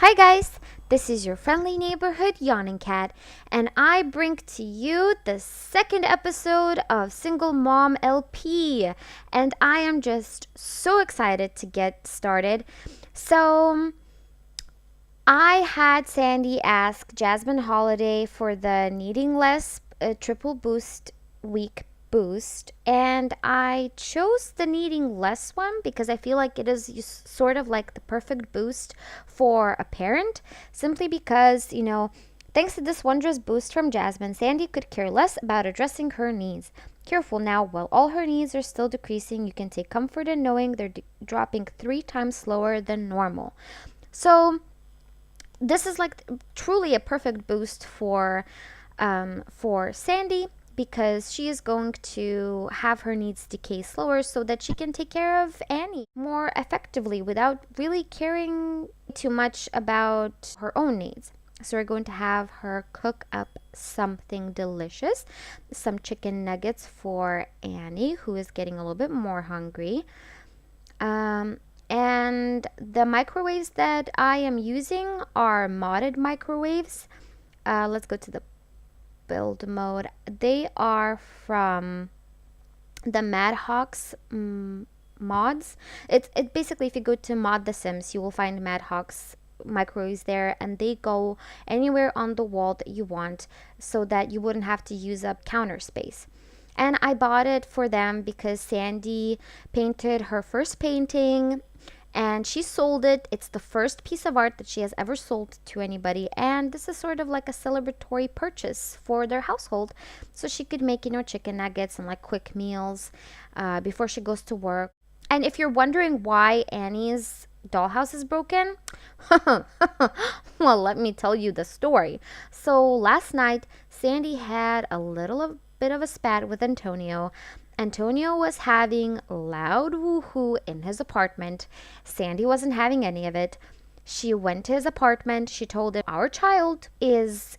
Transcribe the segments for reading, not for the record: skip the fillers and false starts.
Hi guys, this is your friendly neighborhood AYawningCat, and I bring to you the second episode of Single Mom LP, and I am just so excited to get started. So, I had Sandy ask Jasmine Holiday for the Needing Less triple boost week boost, and I chose the Needing Less one because I feel like it is sort of like the perfect boost for a parent, simply because, thanks to this wondrous boost from Jasmine, Sandy could care less about addressing her needs. Careful now, while all her needs are still decreasing, you can take comfort in knowing they're dropping 3 times slower than normal. So, this is like truly a perfect boost for Sandy, because she is going to have her needs decay slower so that she can take care of Annie more effectively without really caring too much about her own needs. So we're going to have her cook up something delicious, some chicken nuggets for Annie, who is getting a little bit more hungry. And the microwaves that I am using are modded microwaves. Let's go to the build mode. They are from the Madhawks mods. It basically, if you go to Mod the Sims, you will find Madhawks microwaves there, and they go anywhere on the wall that you want so that you wouldn't have to use up counter space. And I bought it for them because Sandy painted her first painting and she sold it. It's the first piece of art that she has ever sold to anybody, and this is sort of like a celebratory purchase for their household, so she could make, chicken nuggets and like quick meals before she goes to work. And if you're wondering why Annie's dollhouse is broken, well, let me tell you the story. So last night, Sandy had a bit of a spat with Antonio. Antonio was having loud woohoo in his apartment. Sandy wasn't having any of it. She went to his apartment. She told him, "Our child is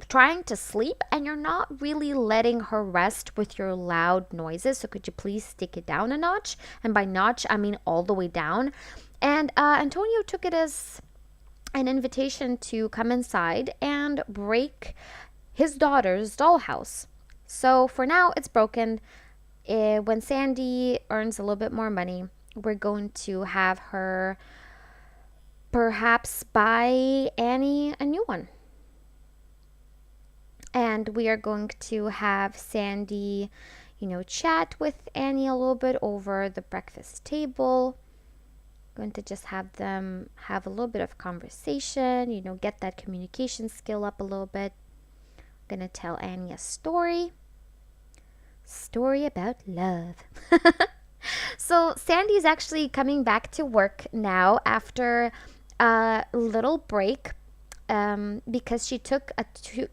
trying to sleep and you're not really letting her rest with your loud noises. So could you please take it down a notch?" And by notch, I mean all the way down. And Antonio took it as an invitation to come inside and break his daughter's dollhouse. So for now, it's broken. When Sandy earns a little bit more money, we're going to have her perhaps buy Annie a new one. And we are going to have Sandy, chat with Annie a little bit over the breakfast table. Going to just have them have a little bit of conversation, get that communication skill up a little bit. Gonna tell Annie a story about love. So Sandy's actually coming back to work now after a little break, because she took a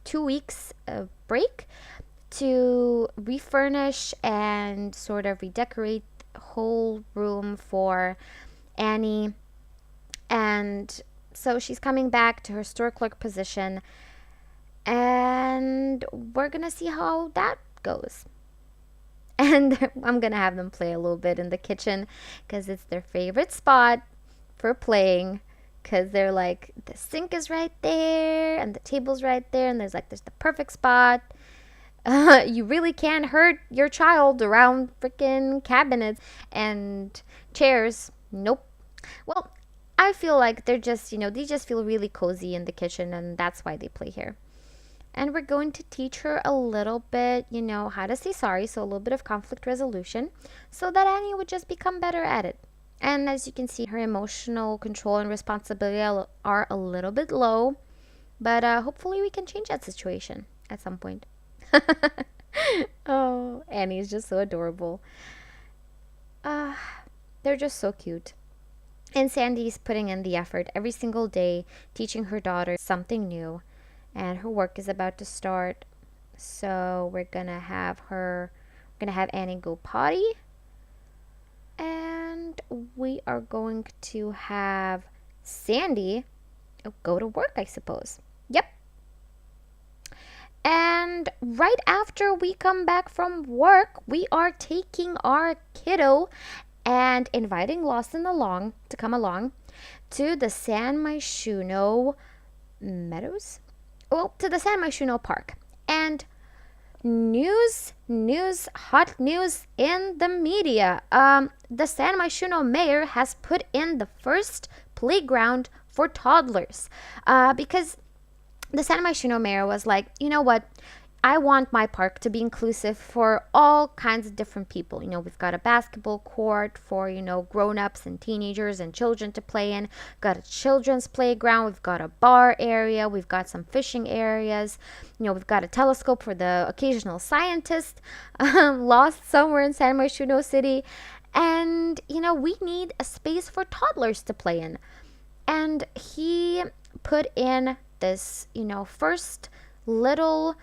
two weeks break to refurnish and sort of redecorate the whole room for Annie. And so she's coming back to her store clerk position, and we're gonna see how that goes. And I'm gonna have them play a little bit in the kitchen because it's their favorite spot for playing, because they're like, the sink is right there and the table's right there, and there's the perfect spot. You really can't hurt your child around freaking cabinets and chairs. Nope. Well, I feel like they're just, they just feel really cozy in the kitchen, and that's why they play here. And we're going to teach her a little bit, how to say sorry. So a little bit of conflict resolution so that Annie would just become better at it. And as you can see, her emotional control and responsibility are a little bit low. But hopefully we can change that situation at some point. Oh, Annie is just so adorable. They're just so cute. And Sandy's putting in the effort every single day, teaching her daughter something new. And her work is about to start, so we're gonna have Annie go potty, and we are going to have Sandy go to work, I suppose. Yep. And right after we come back from work, we are taking our kiddo and inviting Lawson to come along to the San Myshuno Meadows? Well, to the San Myshuno Park. And hot news in the media. The San Myshuno mayor has put in the first playground for toddlers because the San Myshuno mayor was like, you know what? I want my park to be inclusive for all kinds of different people. We've got a basketball court for, grown-ups and teenagers and children to play in. Got a children's playground. We've got a bar area. We've got some fishing areas. We've got a telescope for the occasional scientist lost somewhere in San Myshuno City. And, we need a space for toddlers to play in. And he put in this, first little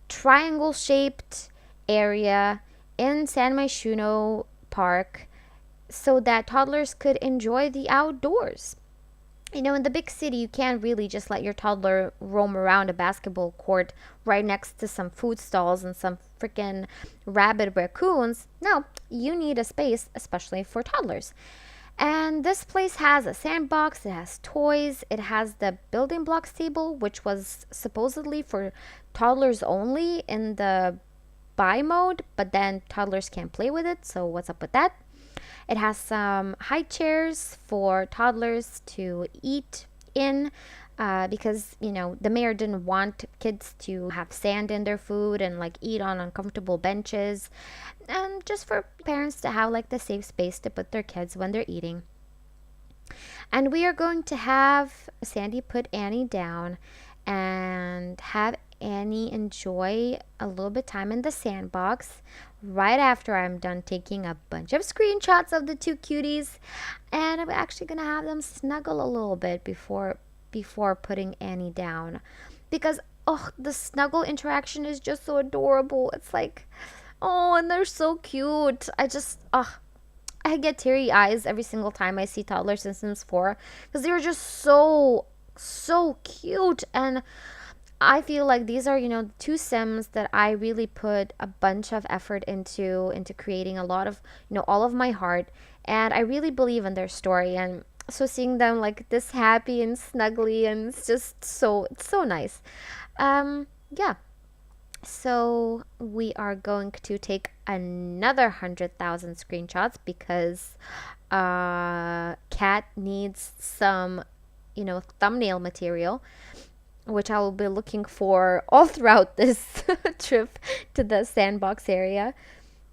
triangle-shaped area in San Myshuno Park so that toddlers could enjoy the outdoors. In the big city, you can't really just let your toddler roam around a basketball court right next to some food stalls and some freaking rabid raccoons. No, you need a space, especially for toddlers. And this place has a sandbox, it has toys, it has the building blocks table, which was supposedly for toddlers only in the buy mode, but then toddlers can't play with it, so what's up with that? It has some high chairs for toddlers to eat in because, the mayor didn't want kids to have sand in their food and eat on uncomfortable benches, and just for parents to have the safe space to put their kids when they're eating. And we are going to have Sandy put Annie down and have Annie enjoy a little bit time in the sandbox right after I'm done taking a bunch of screenshots of the two cuties, and I'm actually gonna have them snuggle a little bit before putting Annie down, because the snuggle interaction is just so adorable. It's and they're so cute. I get teary eyes every single time I see toddlers in Sims 4 because they're just so cute. And I feel like these are, two Sims that I really put a bunch of effort into creating a lot of, all of my heart. And I really believe in their story. And so seeing them this happy and snuggly, and it's just it's so nice. Yeah. So we are going to take another 100,000 screenshots because Cat needs some, thumbnail material, which I will be looking for all throughout this trip to the sandbox area.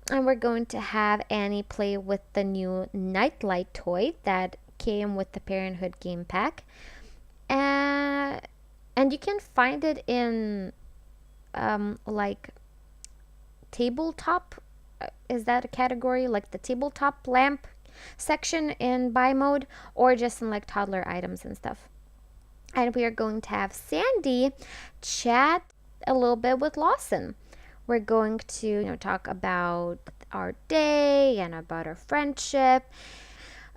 And we're going to have Annie play with the new nightlight toy that came with the Parenthood game pack. And you can find it in tabletop. Is that a category? The tabletop lamp section in buy mode, or just in toddler items and stuff. And we are going to have Sandy chat a little bit with Lawson. We're going to, talk about our day and about our friendship.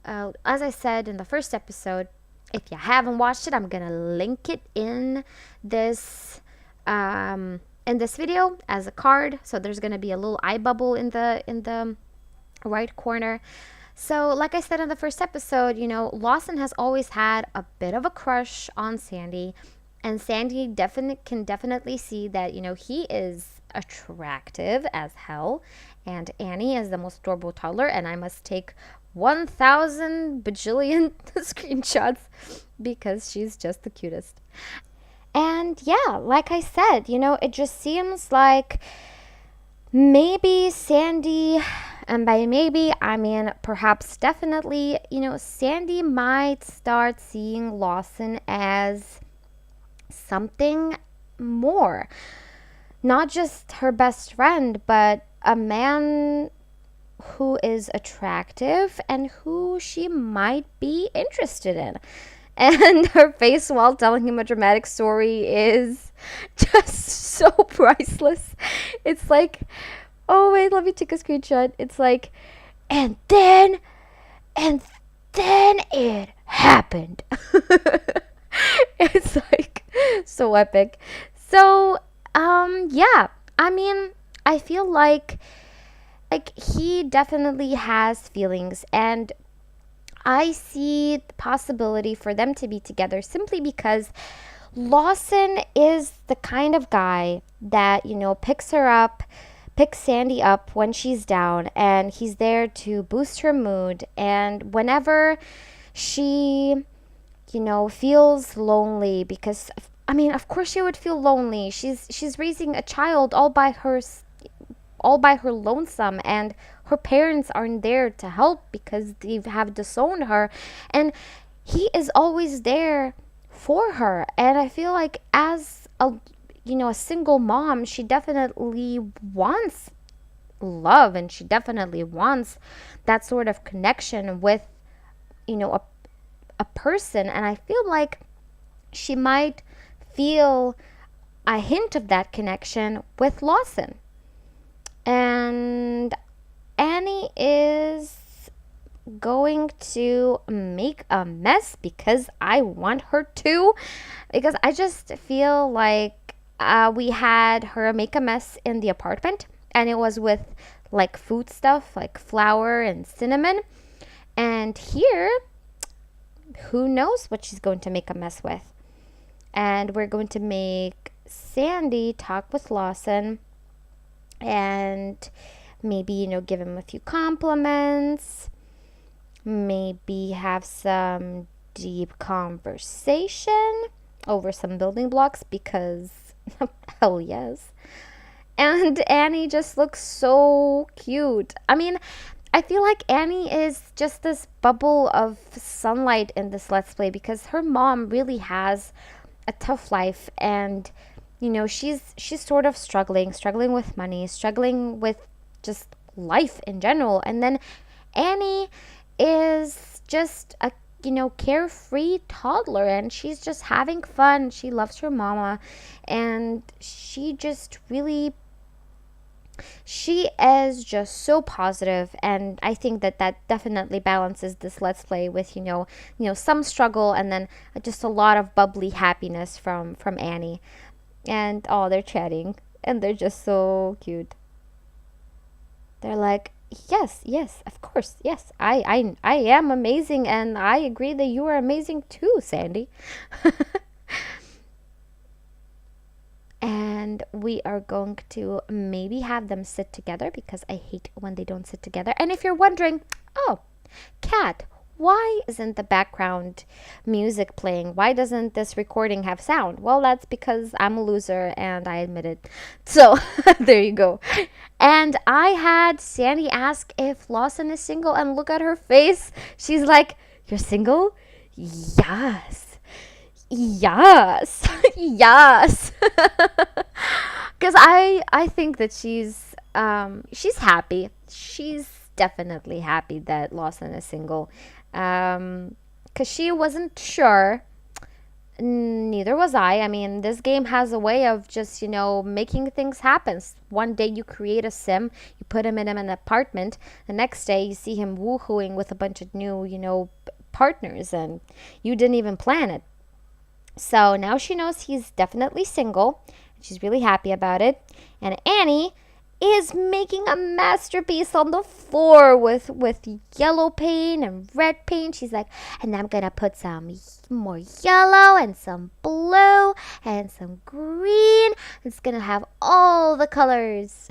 As I said in the first episode, if you haven't watched it, I'm gonna link it in this video as a card. So there's gonna be a little eye bubble in the right corner. So like I said in the first episode, Lawson has always had a bit of a crush on Sandy, and Sandy can definitely see that, he is attractive as hell, and Annie is the most adorable toddler, and I must take 1,000 bajillion screenshots because she's just the cutest. And yeah, like I said, it just seems like maybe Sandy, and by maybe I mean perhaps definitely, Sandy might start seeing Lawson as something more. Not just her best friend, but a man who is attractive and who she might be interested in. And her face while telling him a dramatic story is just so priceless. It's oh wait, let me take a screenshot. It's and then it happened. It's so epic. So yeah, I mean, I feel like he definitely has feelings, and I see the possibility for them to be together simply because Lawson is the kind of guy that, picks Sandy up when she's down, and he's there to boost her mood. And whenever she, feels lonely, because I mean, of course she would feel lonely. She's raising a child all by her lonesome, and her parents aren't there to help because they have disowned her, and he is always there for her. And I feel like as a single mom, she definitely wants love, and she definitely wants that sort of connection with you know a, a person. And I feel like she might feel a hint of that connection with Lawson. And Annie is going to make a mess because I want her to. Because I just feel like we had her make a mess in the apartment, and it was with like food stuff like flour and cinnamon. And here, who knows what she's going to make a mess with. And we're going to make Sandy talk with Lawson and maybe, give him a few compliments, maybe have some deep conversation over some building blocks because hell yes. And Annie just looks so cute. I mean, I feel like Annie is just this bubble of sunlight in this Let's Play because her mom really has a tough life, and she's sort of struggling with money, struggling with just life in general. And then Annie is just a carefree toddler, and she's just having fun. She loves her mama, and she is just so positive. And I think that definitely balances this Let's Play with some struggle, and then just a lot of bubbly happiness from Annie. And they're chatting, and they're just so cute. They're like, yes, of course, yes, I am amazing, and I agree that you are amazing too, Sandy. And we are going to maybe have them sit together because I hate when they don't sit together. And if you're wondering, oh, Cat, why isn't the background music playing? Why doesn't this recording have sound? Well, that's because I'm a loser, and I admit it. So there you go. And I had Sandy ask if Lawson is single, and look at her face. She's like, "You're single?" Yes. Yes. Yes. Because I think that she's happy. She's definitely happy that Lawson is single. Because she wasn't sure. Neither was I. I mean, this game has a way of just, making things happen. One day you create a sim, you put him in an apartment. The next day you see him woohooing with a bunch of new, partners, and you didn't even plan it. So now she knows he's definitely single. She's really happy about it. And Annie is making a masterpiece on the floor with yellow paint and red paint. She's like, and I'm going to put some more yellow and some blue and some green. It's going to have all the colors.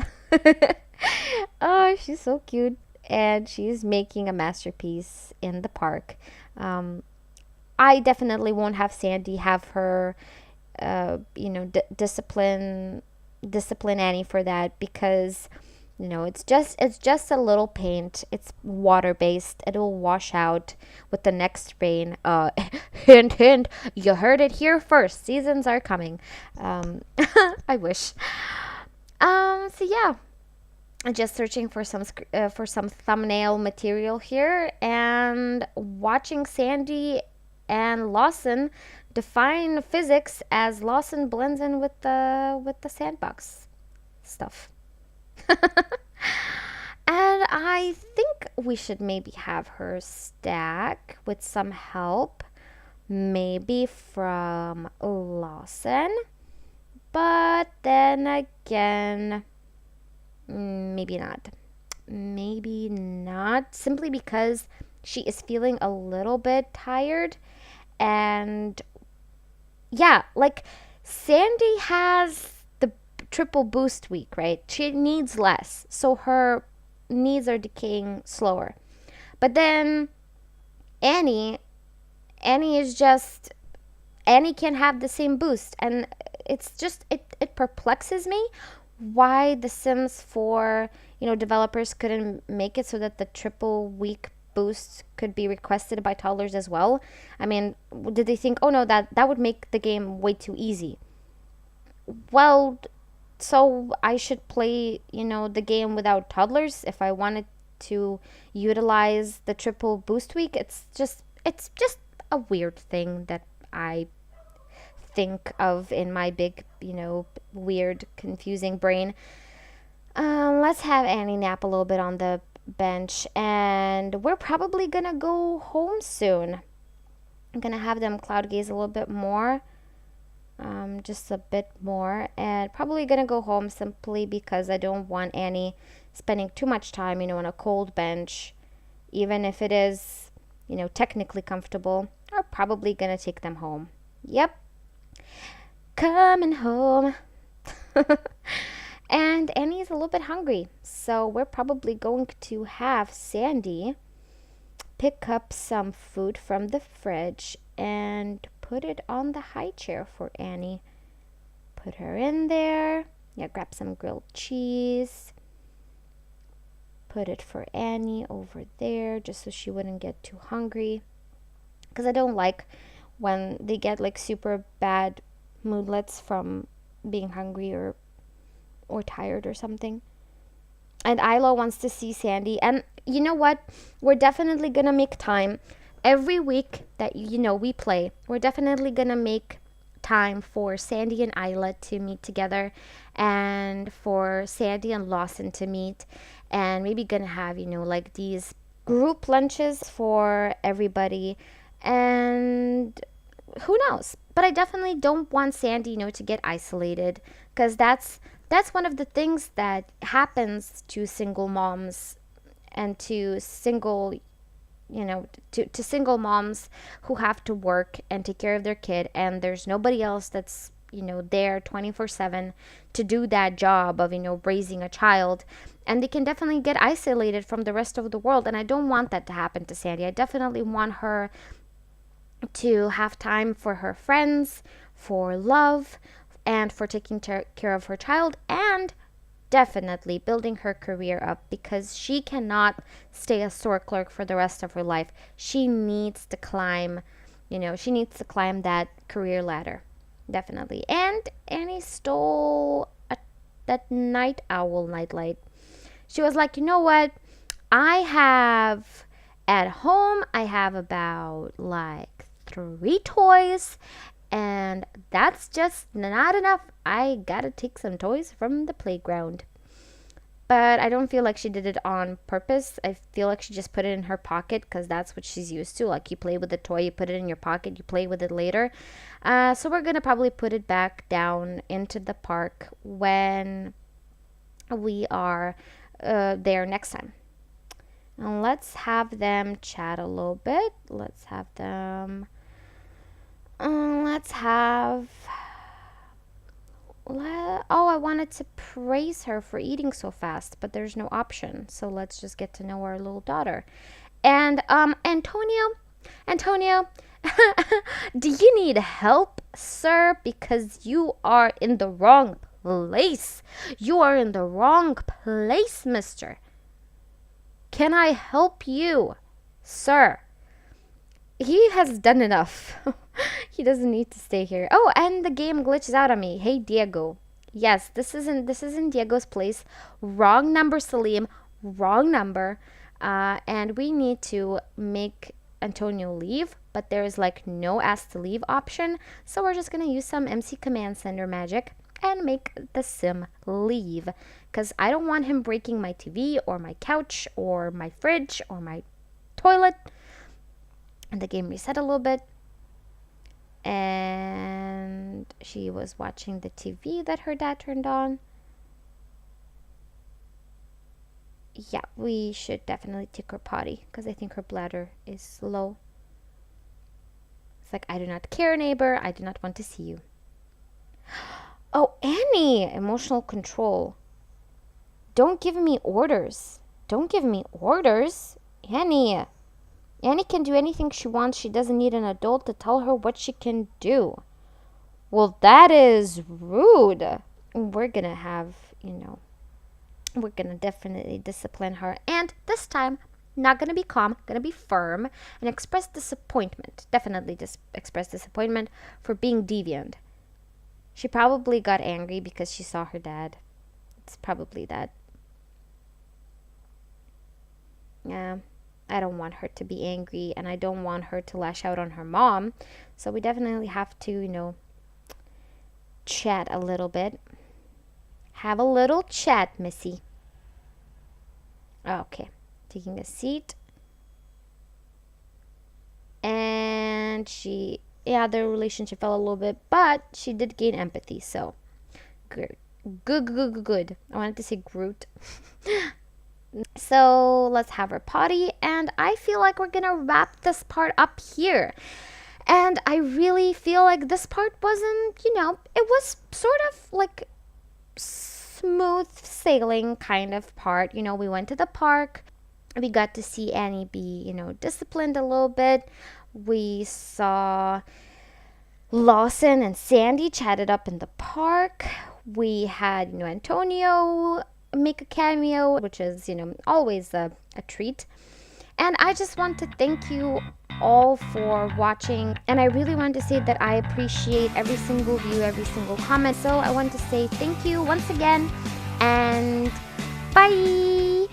Oh, she's so cute. And she's making a masterpiece in the park. I definitely won't have Sandy have her, discipline Annie for that, because it's just a little paint. It's water based. It'll wash out with the next rain. Hint, hint. You heard it here first. Seasons are coming. I wish. So yeah. I'm just searching for some thumbnail material here, and watching Sandy and Lawson define physics as Lawson blends in with the sandbox stuff. And I think we should maybe have her stack with some help, maybe from Lawson. But then again, maybe not. Maybe not, simply because she is feeling a little bit tired. And yeah, like Sandy has the triple boost week, right? She needs less, so her needs are decaying slower. But then Annie, Annie is just Annie can have the same boost, and it's just it perplexes me why the Sims 4, developers couldn't make it so that the triple week boost could be requested by toddlers as well. I mean, did they think, oh no, that would make the game way too easy? Well, so I should play, the game without toddlers if I wanted to utilize the triple boost week. It's just a weird thing that I think of in my big, weird, confusing brain. Let's have Annie nap a little bit on the bench, and we're probably gonna go home soon. I'm gonna have them cloud gaze a little bit more, just a bit more, and probably gonna go home simply because I don't want Annie spending too much time, on a cold bench, even if it is, technically comfortable. I'm probably gonna take them home. Yep, coming home. And Annie's a little bit hungry, so we're probably going to have Sandy pick up some food from the fridge and put it on the high chair for Annie. Put her in there. Yeah, grab some grilled cheese. Put it for Annie over there just so she wouldn't get too hungry. Because I don't like when they get like super bad moodlets from being hungry or tired or something. And Isla wants to see Sandy. And you know what? We're definitely going to make time every week that, we play. We're definitely going to make time for Sandy and Isla to meet together, and for Sandy and Lawson to meet. And maybe going to have, like these group lunches for everybody. And who knows? But I definitely don't want Sandy, to get isolated, because that's one of the things that happens to single moms and to single, to single moms who have to work and take care of their kid, and there's nobody else that's, there 24/7 to do that job of, raising a child. And they can definitely get isolated from the rest of the world. And I don't want that to happen to Sandy. I definitely want her to have time for her friends, for love, and for taking care of her child, and definitely building her career up, because she cannot stay a store clerk for the rest of her life. She needs to climb, that career ladder. Definitely. And Annie stole that night owl nightlight. She was like, you know what? At home, I have about like 3 toys, and that's just not enough. I gotta take some toys from the playground. But I don't feel like she did it on purpose. I feel like she just put it in her pocket because that's what she's used to. Like, you play with the toy, you put it in your pocket, you play with it later. So we're gonna probably put it back down into the park when we are there next time. And let's have them chat a little bit. Let's have them. I wanted to praise her for eating so fast, but there's no option. So let's just get to know our little daughter. And Antonio, do you need help, sir? Because you are in the wrong place. You are in the wrong place, mister. Can I help you, sir? He has done enough. He doesn't need to stay here. Oh, and the game glitches out on me. Hey, Diego. Yes, this isn't Diego's place. Wrong number, Salim. Wrong number. And we need to make Antonio leave, but there's like no ask to leave option. So we're just gonna use some MC Command Sender magic and make the sim leave, because I don't want him breaking my TV or my couch or my fridge or my toilet. And the game reset a little bit, and she was watching the TV that her dad turned on. yeah, we should definitely take her potty because I think her bladder is low. It's like, I do not care, neighbor. I do not want to see you. Oh, Annie, emotional control. Don't give me orders. Don't give me orders. Annie. Annie can do anything she wants. She doesn't need an adult to tell her what she can do. Well, that is rude. We're gonna have, we're gonna definitely discipline her. And this time, not gonna be calm, gonna be firm and express disappointment. Definitely express disappointment for being deviant. She probably got angry because she saw her dad. It's probably that. Yeah, I don't want her to be angry and I don't want her to lash out on her mom. So we definitely have to, chat a little bit. Have a little chat, Missy. Okay, taking a seat. And their relationship fell a little bit, but she did gain empathy, so good. Good. I wanted to say Groot. So let's have her potty, and I feel like we're gonna wrap this part up here. And I really feel like this part wasn't, it was sort of like smooth sailing kind of part. We went to the park. We got to see Annie be, disciplined a little bit. We saw Lawson and Sandy chatted up in the park. We had, Antonio make a cameo, which is, always a treat. And I just want to thank you all for watching. And I really want to say that I appreciate every single view, every single comment. So I want to say thank you once again, and bye!